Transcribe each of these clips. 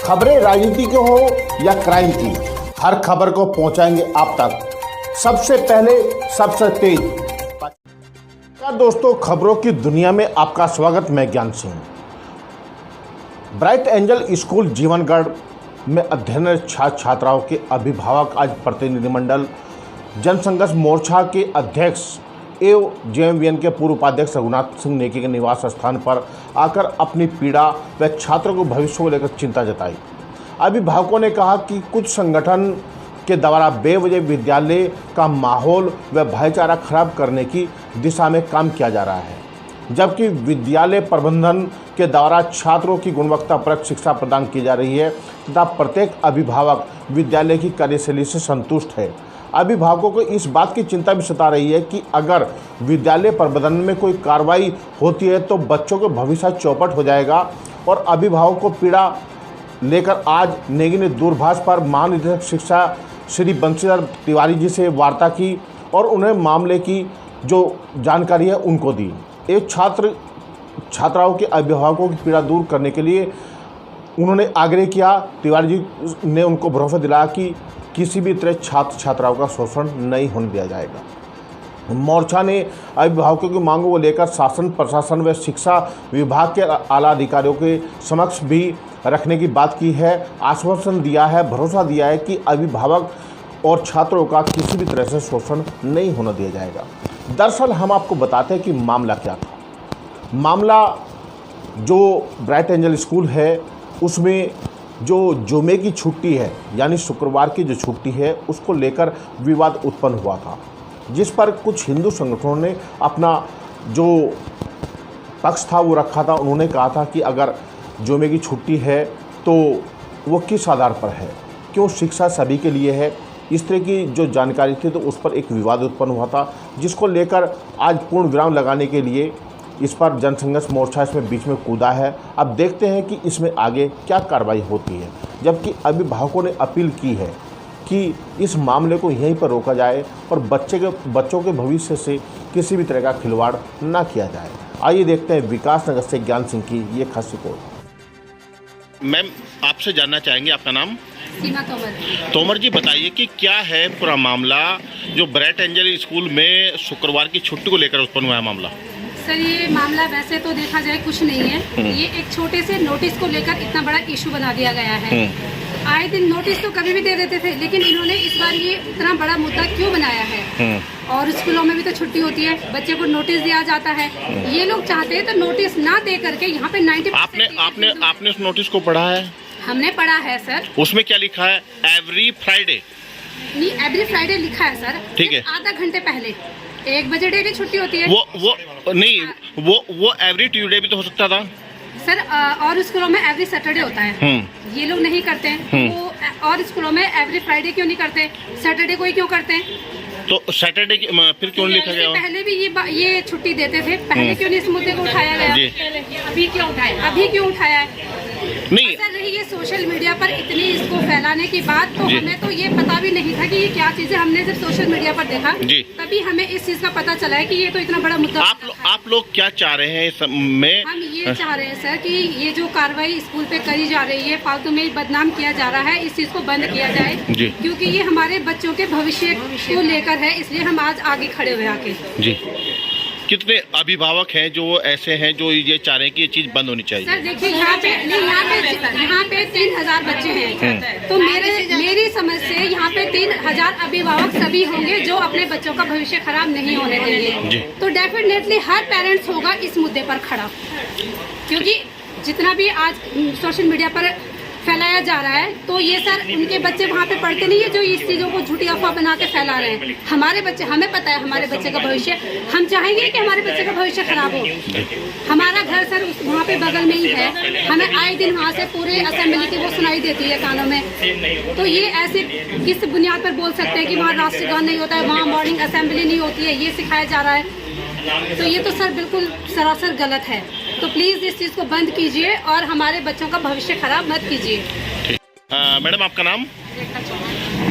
खबरें राजनीति की हो या क्राइम की, हर खबर को पहुंचाएंगे आप तक सबसे पहले, सबसे तेज। दोस्तों, खबरों की दुनिया में आपका स्वागत। मैं ज्ञान Singh. Bright angel school Jeevangarh में अध्ययनरत छात्र छात्राओं के अभिभावक आज प्रतिनिधिमंडल जनसंघर्ष मोर्चा के अध्यक्ष एवं जेएमवीएन के पूर्व उपाध्यक्ष रघुनाथ सिंह नेगी के निवास स्थान पर आकर अपनी पीड़ा व छात्रों के भविष्य को लेकर चिंता जताई। अभिभावकों ने कहा कि कुछ संगठन के द्वारा बेवजह विद्यालय का माहौल व भाईचारा खराब करने की दिशा में काम किया जा रहा है, जबकि विद्यालय प्रबंधन के द्वारा छात्रों की गुणवत्तापरक शिक्षा प्रदान की जा रही है तथा प्रत्येक अभिभावक विद्यालय की कार्यशैली से संतुष्ट है। अभिभावकों को इस बात की चिंता भी सता रही है कि अगर विद्यालय प्रबंधन में कोई कार्रवाई होती है तो बच्चों के भविष्य चौपट हो जाएगा। और अभिभावकों को पीड़ा लेकर आज नेगी ने दूरभाष पर महानिदेशक शिक्षा श्री बंशीधर तिवारी जी से वार्ता की और उन्हें मामले की जो जानकारी है उनको दी। एक छात्राओं के अभिभावकों की पीड़ा दूर करने के लिए उन्होंने आग्रह किया। तिवारी जी ने उनको भरोसा दिलाया कि किसी भी तरह छात्र छात्राओं का शोषण नहीं होने दिया जाएगा। मोर्चा ने अभिभावकों की मांगों को लेकर शासन, प्रशासन व शिक्षा विभाग के आला अधिकारियों के समक्ष भी रखने की बात की है। आश्वासन दिया है, भरोसा दिया है कि अभिभावक और छात्रों का किसी भी तरह से शोषण नहीं होने दिया जाएगा। दरअसल हम आपको बताते हैं कि मामला क्या था। मामला जो ब्राइट एंजल स्कूल है उसमें जो जुमे की छुट्टी है यानी शुक्रवार की जो छुट्टी है उसको लेकर विवाद उत्पन्न हुआ था, जिस पर कुछ हिंदू संगठनों ने अपना जो पक्ष था वो रखा था। उन्होंने कहा था कि अगर जुमे की छुट्टी है तो वो किस आधार पर है, क्यों शिक्षा सभी के लिए है, इस तरह की जो जानकारी थी तो उस पर एक विवाद उत्पन्न हुआ था, जिसको लेकर आज पूर्ण विराम लगाने के लिए इस पर जनसंघर्ष मोर्चा इसमें बीच में कूदा है। अब देखते हैं कि इसमें आगे क्या कार्रवाई होती है, जबकि अभिभावकों ने अपील की है कि इस मामले को यहीं पर रोका जाए और बच्चों के भविष्य से किसी भी तरह का खिलवाड़ ना किया जाए। आइए देखते हैं विकास नगर से ज्ञान सिंह की ये खास रिपोर्ट। मैम, आपसे जानना चाहेंगे आपका नाम? सीमा तोमर जी, बताइए कि क्या है पूरा मामला जो ब्राइट एंजल स्कूल में शुक्रवार की छुट्टी को लेकर उत्पन्न हुआ है मामला? सर, ये मामला वैसे तो देखा जाए कुछ नहीं है। ये एक छोटे से नोटिस को लेकर इतना बड़ा इशू बना दिया गया है। आए दिन नोटिस तो कभी भी दे देते थे, लेकिन इन्होंने इस बार ये इतना बड़ा मुद्दा क्यों बनाया है? और स्कूलों में भी तो छुट्टी होती है, बच्चे को नोटिस दिया जाता है। ये लोग चाहते हैं तो नोटिस ना दे करके यहाँ पे 90% आपने उस नोटिस को पढ़ा है? हमने पढ़ा है सर। उसमें क्या लिखा है? Every Friday? नहीं, एवरी फ्राइडे लिखा है सर। ठीक है। आधा घंटे पहले 1 बजे डेली छुट्टी होती है। वो नहीं, वो एवरी ट्यूसडे भी तो हो सकता था सर। और स्कूलों में एवरी सैटरडे होता है। ये लोग नहीं करते हैं। वो और स्कूलों में एवरी फ्राइडे क्यों नहीं करते? सैटरडे को ही क्यों करते हैं? तो सैटरडे की फिर क्यों लिखा गया? पहले भी ये छुट्टी देते थे, पहले क्यों नहीं इस मुद्दे को उठाया गया? अभी क्यों उठाया है? नहीं सर, ये सोशल मीडिया पर इतनी इसको फैलाने की बात तो हमें तो ये पता भी नहीं था कि ये क्या चीज़ है। हमने जब सोशल मीडिया पर देखा तभी हमें इस चीज़ का पता चला है कि ये तो इतना बड़ा मुद्दा। आप लोग क्या चाह रहे हैं इस में? हम ये चाह रहे हैं सर कि ये जो कार्रवाई स्कूल पे करी जा रही है, फालतू में बदनाम किया जा रहा है, इस चीज़ को बंद किया जाए, क्योंकि ये हमारे बच्चों के भविष्य को लेकर है। इसलिए हम आज आगे खड़े हुए आके जी। कितने अभिभावक हैं जो ऐसे हैं जो ये चाह रहे हैं कि ये चीज बंद होनी चाहिए? सर देखिए, यहाँ पे 3000 बच्चे हैं, तो मेरी समझ से यहाँ पे 3000 अभिभावक सभी होंगे जो अपने बच्चों का भविष्य खराब नहीं होने देंगे। तो डेफिनेटली हर पेरेंट्स होगा इस मुद्दे पर खड़ा, क्योंकि जितना भी आज सोशल मीडिया पर फैलाया जा रहा है तो ये सर उनके बच्चे वहाँ पे पढ़ते नहीं है जो इस चीज़ों को झूठी अफवाह बना के फैला रहे हैं। हमारे बच्चे, हमें पता है हमारे बच्चे का भविष्य, हम चाहेंगे कि हमारे बच्चे का भविष्य खराब हो। हमारा घर सर वहाँ पे बगल में ही है, हमें आए दिन वहाँ से पूरे असेंबली की वो सुनाई देती है कानों में। तो ये ऐसे किस बुनियाद पर बोल सकते हैं कि वहाँ राष्ट्रगान नहीं होता है, वहाँ मॉर्निंग असेंबली नहीं होती है, ये सिखाया जा रहा है? तो ये तो सर बिल्कुल सरासर गलत है। तो प्लीज़ इस चीज़ को बंद कीजिए और हमारे बच्चों का भविष्य खराब मत कीजिए। मैडम, आपका नाम?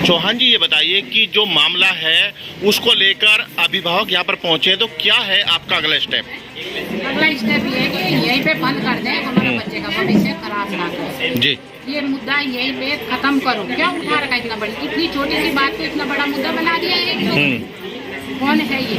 चौहान जी, ये बताइए कि जो मामला है उसको लेकर अभिभावक यहाँ पर पहुँचे, तो क्या है आपका अगला स्टेप? अगला स्टेप ये है कि यहीं पे बंद कर दें, हमारे बच्चे का भविष्य खराब ना हो। जी। ये मुद्दा यही पे खत्म करो। क्या उठा रखा इतना बड़ी, इतनी छोटी सी बात को इतना बड़ा मुद्दा बना दिया है। कौन है ये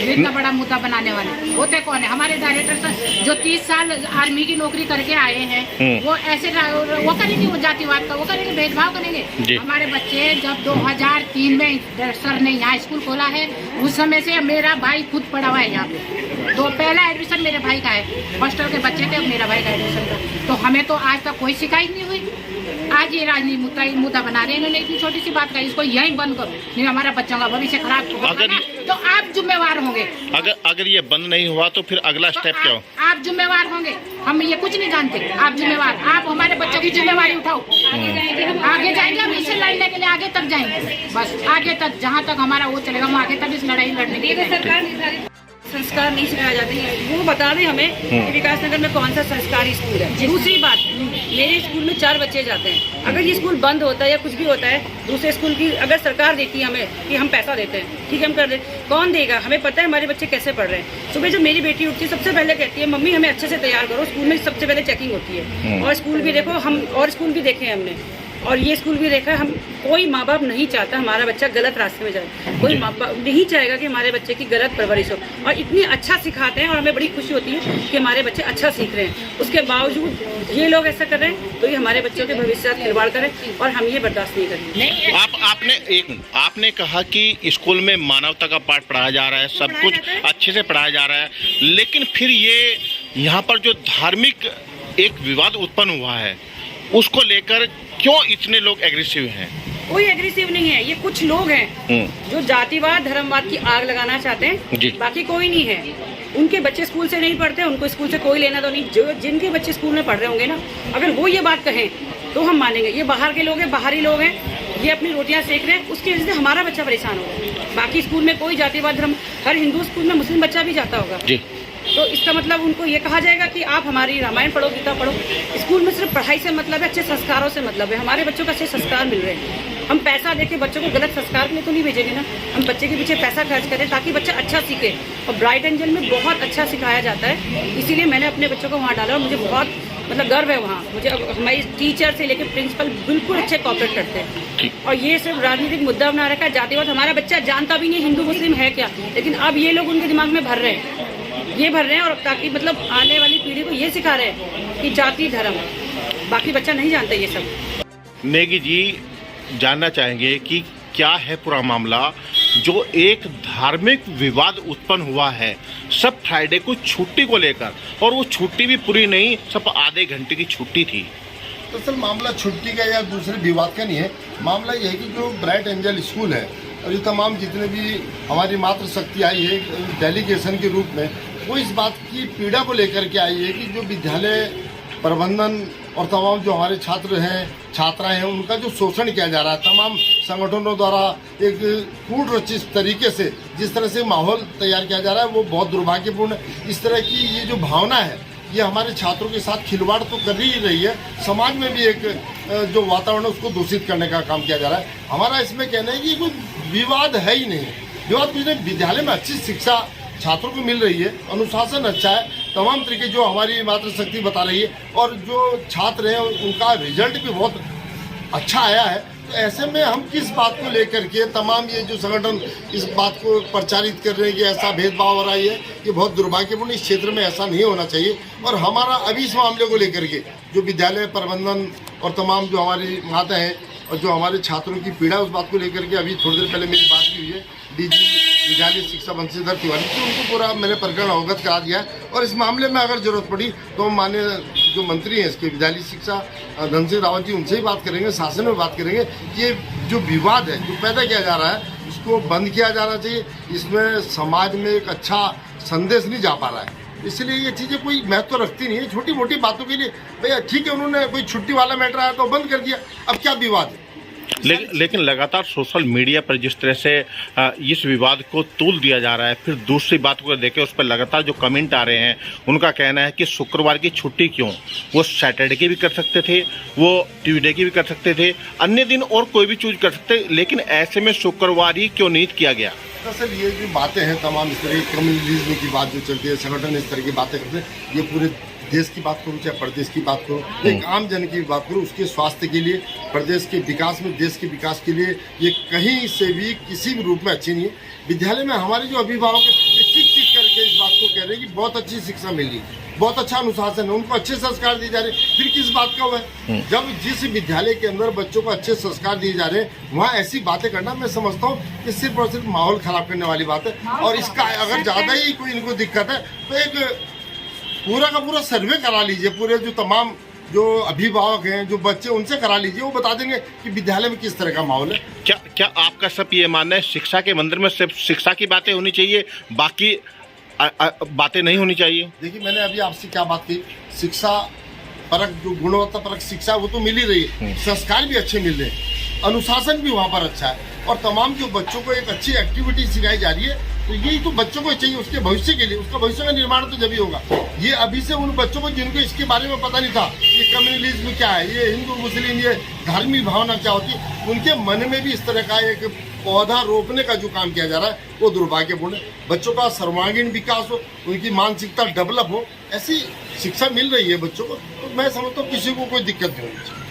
इतना बड़ा मुद्दा बनाने वाले? होते कौन है? हमारे डायरेक्टर जो 30 साल आर्मी की नौकरी करके आए हैं, वो ऐसे वो करेंगे, वो जातिवाद का वो करेंगे, भेदभाव करेंगे। हमारे बच्चे जब 2003 में सर ने यहाँ स्कूल खोला है, उस समय से मेरा भाई खुद पढ़ा हुआ है यहाँ पे। तो पहला एडमिशन मेरे भाई का है, हॉस्टल के बच्चे थे, मेरा भाई का एडमिशन था। तो हमें तो आज तक कोई शिकायत नहीं हुई। आज ये राजनीति मुद्दा बना रहे हैं इन्होंने, इतनी छोटी सी बात का, इसको यहीं बंद करो, नहीं हमारा बच्चों का भविष्य खराब होगा ना, तो आप जिम्मेवार होंगे। अगर ये बंद नहीं हुआ तो फिर अगला स्टेप क्या हो? आप जिम्मेवार होंगे, हम ये कुछ नहीं जानते। आप जिम्मेवार, आप हमारे बच्चों की जिम्मेवारी उठाओ। आगे जाएंगे हम इससे लड़ने के लिए, आगे तक जाएंगे, बस आगे तक, जहाँ तक हमारा वो चलेगा हम आगे तक इस लड़ाई लड़ने के लिए। सरकार निर्धारित संस्कार नहीं सिखाए जाते हैं, वो बता दें हमें कि विकास नगर में कौन सा संस्कारी स्कूल है। दूसरी बात, मेरे स्कूल में 4 बच्चे जाते हैं। अगर ये स्कूल बंद होता है या कुछ भी होता है, दूसरे स्कूल की अगर सरकार देती है हमें कि हम पैसा देते हैं, ठीक है हम कर दें, कौन देगा? हमें पता है हमारे बच्चे कैसे पढ़ रहे हैं। सुबह जब मेरी बेटी उठती है, सबसे पहले कहती है मम्मी हमें अच्छे से तैयार करो, स्कूल में सबसे पहले चेकिंग होती है। और स्कूल भी देखो, हम और स्कूल भी देखे हैं हमने, और ये स्कूल भी देखा है। हम कोई माँ बाप नहीं चाहता हमारा बच्चा गलत रास्ते में जाए, कोई माँ बाप नहीं चाहेगा कि हमारे बच्चे की गलत परवरिश हो। और इतनी अच्छा सिखाते हैं और हमें बड़ी खुशी होती है कि हमारे बच्चे अच्छा सीख रहे हैं। उसके बावजूद ये लोग ऐसा कर रहे हैं, तो ये हमारे बच्चों के भविष्य से खिलवाड़ करें और हम ये बर्दाश्त नहीं करेंगे। आपने कहा कि स्कूल में मानवता का पाठ पढ़ाया जा रहा है, सब कुछ अच्छे से पढ़ाया जा रहा है, लेकिन फिर ये यहाँ पर जो धार्मिक एक विवाद उत्पन्न हुआ है, उसको लेकर क्यों इतने लोग एग्रेसिव हैं? कोई एग्रेसिव नहीं है, ये कुछ लोग हैं जो जातिवाद धर्मवाद की आग लगाना चाहते हैं, बाकी कोई नहीं है। उनके बच्चे स्कूल से नहीं पढ़ते, उनको स्कूल से कोई लेना तो नहीं। जो जिनके बच्चे स्कूल में पढ़ रहे होंगे ना, अगर वो ये बात कहें तो हम मानेंगे। ये बाहर के लोग हैं, बाहरी लोग हैं, ये अपनी रोटियां सेक रहे हैं, उसकी वजह से हमारा बच्चा परेशान होगा। बाकी स्कूल में कोई जातिवाद धर्म, हर हिंदू स्कूल में मुस्लिम बच्चा भी जाता होगा, तो इसका मतलब उनको ये कहा जाएगा कि आप हमारी रामायण पढ़ो, गीता पढ़ो। स्कूल में सिर्फ पढ़ाई से मतलब है, अच्छे संस्कारों से मतलब है। हमारे बच्चों को अच्छे संस्कार मिल रहे हैं। हम पैसा देके बच्चों को गलत संस्कार के लिए तो नहीं भेजेंगे ना, हम बच्चे के पीछे पैसा खर्च करें ताकि बच्चा अच्छा सीखे। और ब्राइट एंजल में बहुत अच्छा सिखाया जाता है, इसीलिए मैंने अपने बच्चों को वहाँ डाला और मुझे बहुत मतलब गर्व है वहाँ। मुझे हमारी टीचर से लेकर प्रिंसिपल बिल्कुल अच्छे कॉपरेट करते हैं। और ये सिर्फ राजनीतिक मुद्दा बना रखा है, जातिवाद। हमारा बच्चा जानता भी नहीं हिंदू मुस्लिम है क्या, लेकिन अब ये लोग उनके दिमाग में भर रहे हैं, और ताकि मतलब आने वाली पीढ़ी को ये सिखा रहे हैं कि जाति धर्म, बाकी बच्चा नहीं जानता ये सब। नेगी जी जानना चाहेंगे कि क्या है पूरा मामला, जो एक धार्मिक विवाद उत्पन्न हुआ है सब फ्राइडे को छुट्टी को लेकर, और वो छुट्टी भी पूरी नहीं, सब आधे घंटे की छुट्टी थी। दरअसल मामला छुट्टी का या दूसरे विवाद का नहीं है, मामला ये है कि जो ब्राइट एंजल स्कूल है और ये तमाम जितने भी हमारी मातृ शक्ति आई है डेलीगेशन के रूप में, वो इस बात की पीड़ा को लेकर के आई है कि जो विद्यालय प्रबंधन और तमाम जो हमारे छात्र हैं छात्राएं हैं उनका जो शोषण किया जा रहा है, तमाम संगठनों द्वारा एक कूट रचित तरीके से जिस तरह से माहौल तैयार किया जा रहा है, वो बहुत दुर्भाग्यपूर्ण है। इस तरह की ये जो भावना है, ये हमारे छात्रों के साथ खिलवाड़ तो कर ही रही है, समाज में भी एक जो वातावरण है उसको दूषित करने का काम किया जा रहा है। हमारा इसमें कहना है कि कोई विवाद है ही नहीं, विवाद कुछ नहीं। विद्यालय में अच्छी शिक्षा छात्रों को मिल रही है, अनुशासन अच्छा है, तमाम तरीके जो हमारी मातृशक्ति बता रही है, और जो छात्र हैं उनका रिजल्ट भी बहुत अच्छा आया है। तो ऐसे में हम किस बात को लेकर के तमाम ये जो संगठन इस बात को प्रचारित कर रहे हैं कि ऐसा भेदभाव हो रहा है, ये बहुत दुर्भाग्यपूर्ण। इस क्षेत्र में ऐसा नहीं होना चाहिए। और हमारा अभी इस मामले को लेकर के जो विद्यालय प्रबंधन और तमाम जो हमारी माता हैं और जो हमारे छात्रों की पीड़ा, उस बात को लेकर के अभी थोड़ी देर पहले मेरी बात की हुई है डीजी विद्यालय शिक्षा बंशीधर तिवारी से, उनको पूरा मैंने प्रकरण अवगत करा दिया है। और इस मामले में अगर जरूरत पड़ी तो माननीय जो मंत्री हैं इसके विद्यालय शिक्षा धन सिंह रावत जी, उनसे ही बात करेंगे, शासन में बात करेंगे कि ये जो विवाद है जो पैदा किया जा रहा है उसको बंद किया जाना चाहिए। इसमें समाज में एक अच्छा संदेश नहीं जा पा रहा है, इसलिए ये चीज़ें कोई महत्व रखती नहीं है। छोटी मोटी बातों के लिए भैया ठीक है, उन्होंने कोई छुट्टी वाला मैटर आया तो बंद कर दिया, अब क्या विवाद है। लेकिन लगातार सोशल मीडिया पर जिस तरह से इस विवाद को तूल दिया जा रहा है, फिर दूसरी बात को देखें उस पर लगातार जो कमेंट आ रहे हैं, उनका कहना है कि शुक्रवार की छुट्टी क्यों, वो सैटरडे की भी कर सकते थे, वो ट्यूसडे की भी कर सकते थे, अन्य दिन और कोई भी चूज कर सकते, लेकिन ऐसे में शुक्रवार ही क्यों नियुक्त किया गया। दरअसल ये जो बातें हैं तमाम इस तरह की कम्युनलिज्म की बात जो चलती है, संगठन इस तरह की बातें करते हैं, ये पूरे देश की बात करूँ चाहे प्रदेश की बात करूँ, एक आम जन की बात करूँ, उसके स्वास्थ्य के लिए, प्रदेश के विकास में, देश के विकास के लिए ये कहीं से भी किसी भी रूप में अच्छी नहीं है। विद्यालय में हमारे जो अभिभावक हैं चिक चिक करके इस बात को कह रहे हैं कि बहुत अच्छी शिक्षा मिल रही, बहुत अच्छा अनुशासन है, उनको अच्छे संस्कार दिए जा रहे हैं, फिर किस बात का हुआ है? जब जिस विद्यालय के अंदर बच्चों को अच्छे संस्कार दिए जा रहे हैं वहाँ ऐसी बातें करना मैं समझता हूँ कि सिर्फ और सिर्फ माहौल खराब करने वाली बात है। और इसका अगर ज़्यादा ही कोई इनको दिक्कत है तो एक पूरा का पूरा सर्वे करा लीजिए, पूरे जो तमाम जो अभिभावक हैं, जो बच्चे, उनसे करा लीजिए, वो बता देंगे कि विद्यालय में किस तरह का माहौल है। क्या आपका सब ये मानना है शिक्षा के मंदिर में सिर्फ शिक्षा की बातें होनी चाहिए, बाकी बातें नहीं होनी चाहिए? देखिए, मैंने अभी आपसे क्या बात की, शिक्षा परक जो गुणवत्ता परक शिक्षा वो तो मिल ही रही है, संस्कार भी अच्छे मिल रहे हैं, अनुशासन भी वहाँ पर अच्छा है, और तमाम जो बच्चों को एक अच्छी एक्टिविटी सिखाई जा रही है, तो यही तो बच्चों को चाहिए उसके भविष्य के लिए। उसका भविष्य का निर्माण तो जब ही होगा। ये अभी से उन बच्चों को जिनको इसके बारे में पता नहीं था, ये कम्युनलिज्म क्या है, ये हिंदू मुस्लिम, ये धार्मिक भावना क्या होती है, उनके मन में भी इस तरह का एक पौधा रोपने का जो काम किया जा रहा है वो दुर्भाग्यपूर्ण है। बच्चों का सर्वांगीण विकास हो, उनकी मानसिकता डेवलप हो, ऐसी शिक्षा मिल रही है बच्चों को, तो मैं समझता हूँ किसी को कोई दिक्कत नहीं होनी चाहिए।